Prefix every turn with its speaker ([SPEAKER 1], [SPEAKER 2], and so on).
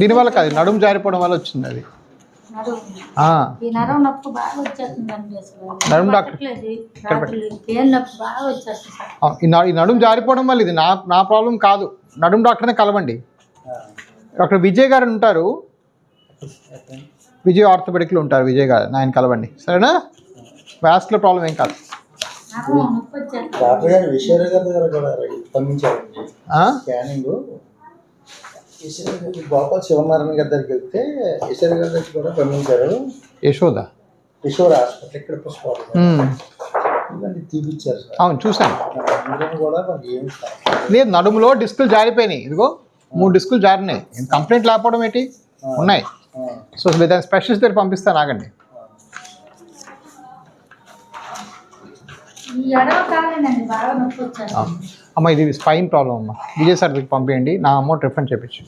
[SPEAKER 1] దీనివల్ల కాదు, నడుము జారిపోవడం వల్ల వచ్చింది అది. నడుము డాక్టర్ ఈ నడుము జారిపోవడం వల్ల ఇది నా ప్రాబ్లం కాదు. నడుము డాక్టర్నే కలవండి. డాక్టర్ విజయ్ గారు ఉంటారు, విజయ్ ఆర్థోపెడిక్లో ఉంటారు. విజయ్ గారు ఆయన కలవండి, సరేనా? వాస్కులర్ ప్రాబ్లం ఏం కాదు.
[SPEAKER 2] గోపాల్ శివనారాయణ గారి దగ్గరికి వెళ్తే ఈశ్వర్ గారి దగ్గర కూడా పంపించారు.
[SPEAKER 1] యశోద
[SPEAKER 2] హాస్పిటల్ ఇక్కడ తీపిచ్చారు సార్.
[SPEAKER 1] అవును చూసాను.
[SPEAKER 2] కూడా మనకి ఏం
[SPEAKER 1] లేదు, నడుములో డిస్కులు జారిపోయినాయి. ఇదిగో 3 డిస్కులు జారినాయి. కంప్లైంట్ లేకపోవడం ఏంటి? ఉన్నాయి. సో లేదా స్పెషలిస్ట్ దగ్గర పంపిస్తాను, ఆగండి. అమ్మ ఇది స్పైన్ ప్రాబ్లం అమ్మ. విజయ్ సార్ దగ్గరికి పంపించండి, నా అమౌంట్ రిఫండ్ చేయించు.